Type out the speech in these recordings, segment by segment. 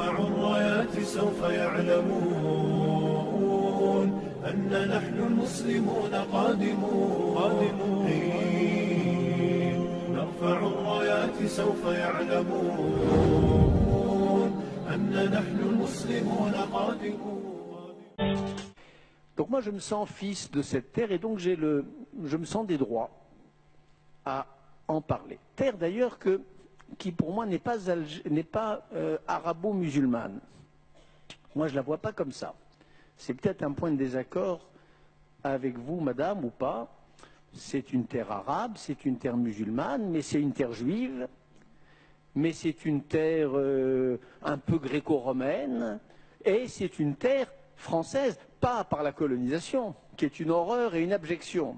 نرفع الرايات سوف يعلمون أن نحن المسلمون قادمون نرفع الرايات سوف يعلمون أن نحن المسلمون قادمون. Donc moi je me sens fils de cette terre et donc je me sens des droits à en parler. Terre d'ailleurs qui pour moi n'est pas arabo-musulmane. Moi je ne la vois pas comme ça. C'est peut-être un point de désaccord avec vous, madame, ou pas. C'est une terre arabe, c'est une terre musulmane, mais c'est une terre juive, mais c'est une terre un peu gréco-romaine, et c'est une terre française, pas par la colonisation, qui est une horreur et une abjection,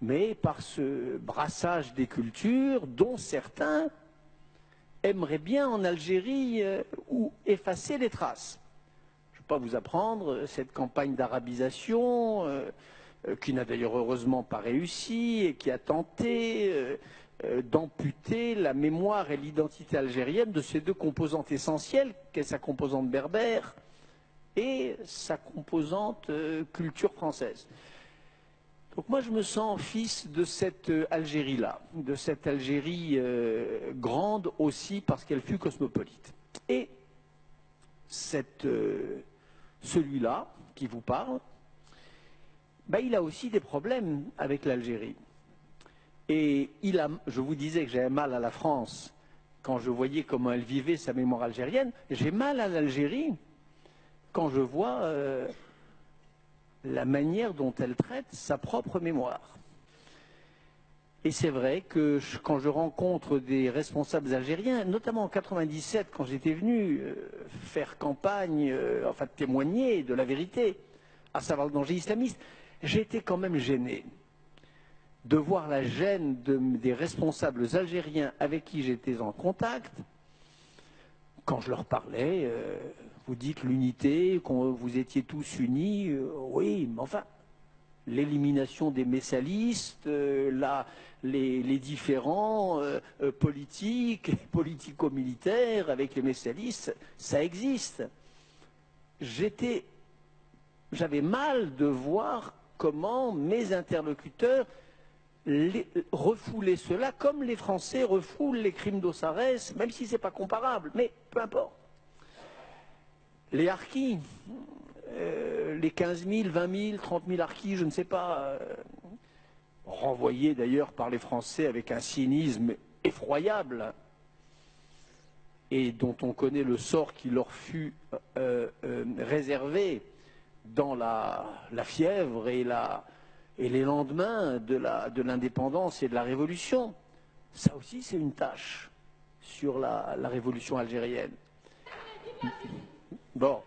mais par ce brassage des cultures dont certains aimeraient bien en Algérie ou effacer les traces. Je ne vais pas vous apprendre cette campagne d'arabisation qui n'a d'ailleurs heureusement pas réussi et qui a tenté d'amputer la mémoire et l'identité algérienne de ces deux composantes essentielles, qu'est sa composante berbère et sa composante culture française. Donc moi je me sens fils de cette Algérie-là, de cette Algérie grande aussi parce qu'elle fut cosmopolite. Et celui-là qui vous parle, ben, il a aussi des problèmes avec l'Algérie. Et je vous disais que j'avais mal à la France quand je voyais comment elle vivait sa mémoire algérienne. J'ai mal à l'Algérie quand je vois la manière dont elle traite sa propre mémoire. Et c'est vrai que quand je rencontre des responsables algériens, notamment en 97, quand j'étais venu faire campagne, enfin témoigner de la vérité, à savoir le danger islamiste, j'étais quand même gêné de voir la gêne des responsables algériens avec qui j'étais en contact. Quand je leur parlais, vous dites l'unité, quand vous étiez tous unis, oui, mais enfin, l'élimination des messalistes, les différends politiques, politico-militaires avec les messalistes, ça existe. J'avais mal de voir comment mes interlocuteurs refoulaient cela comme les Français refoulent les crimes d'Ossarès, même si ce n'est pas comparable, mais peu importe. Les harkis, les 15 000, 20 000, 30 000 harkis, je ne sais pas, renvoyés d'ailleurs par les Français avec un cynisme effroyable et dont on connaît le sort qui leur fut réservé dans la fièvre et les lendemains de l'indépendance et de la révolution. Ça aussi, c'est une tâche sur la révolution algérienne. Bon,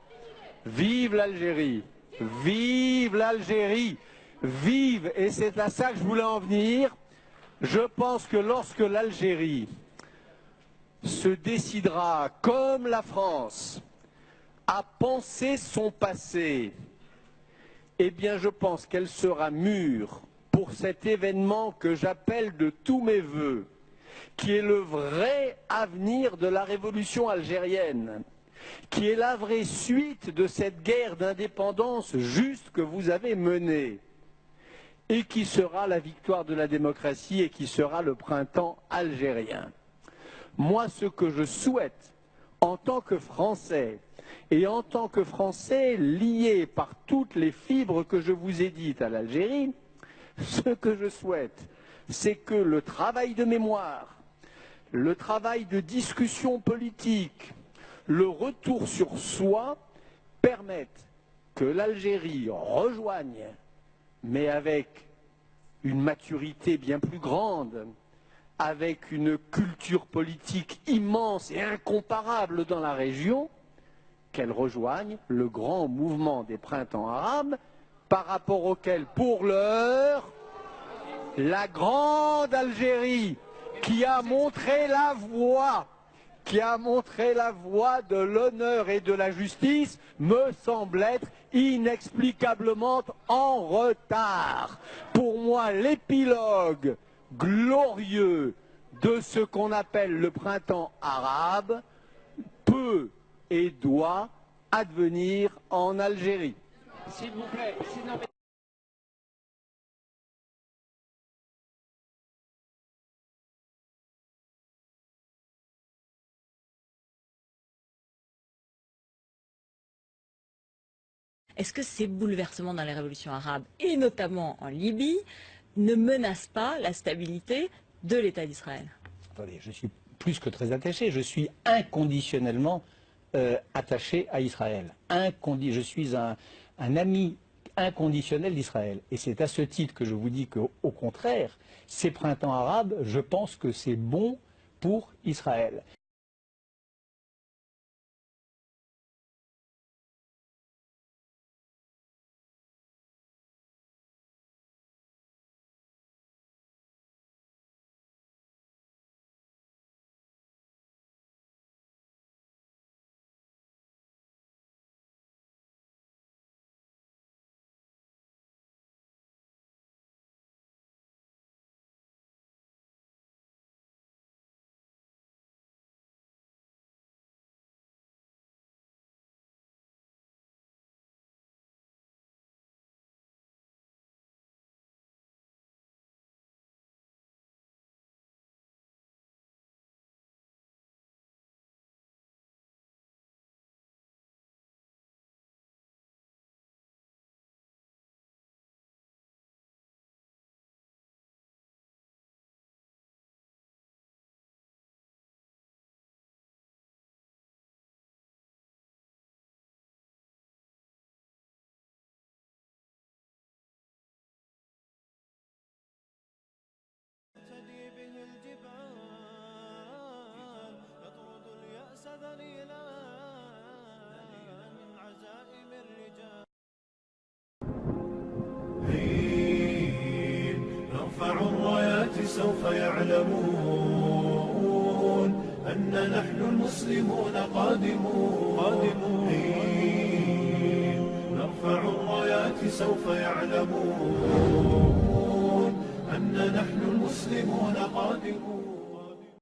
vive l'Algérie, vive l'Algérie, vive, et c'est à ça que je voulais en venir. Je pense que lorsque l'Algérie se décidera, comme la France, à penser son passé, eh bien je pense qu'elle sera mûre pour cet événement que j'appelle de tous mes vœux, qui est le vrai avenir de la révolution algérienne, qui est la vraie suite de cette guerre d'indépendance juste que vous avez menée, et qui sera la victoire de la démocratie et qui sera le printemps algérien. Moi, ce que je souhaite, en tant que Français, et en tant que Français lié par toutes les fibres que je vous ai dites à l'Algérie, ce que je souhaite, c'est que le travail de mémoire, le travail de discussion politique, le retour sur soi permettent que l'Algérie rejoigne, mais avec une maturité bien plus grande, avec une culture politique immense et incomparable dans la région, qu'elle rejoigne le grand mouvement des printemps arabes, par rapport auquel, pour l'heure, la grande Algérie, qui a montré la voie de l'honneur et de la justice, me semble être inexplicablement en retard. Pour moi, l'épilogue glorieux de ce qu'on appelle le printemps arabe peut et doit advenir en Algérie. S'il vous plaît, sinon... Est-ce que ces bouleversements dans les révolutions arabes, et notamment en Libye, ne menacent pas la stabilité de l'État d'Israël? Attendez, je suis plus que très attaché, je suis inconditionnellement attaché à Israël. Je suis un ami inconditionnel d'Israël. Et c'est à ce titre que je vous dis qu'au contraire, ces printemps arabes, je pense que c'est bon pour Israël. ذليلا من عزائم الرجال حين نرفع الرايات سوف يعلمون أن نحن المسلمون قادمون حين نرفع الرايات سوف يعلمون أن نحن المسلمون قادمون.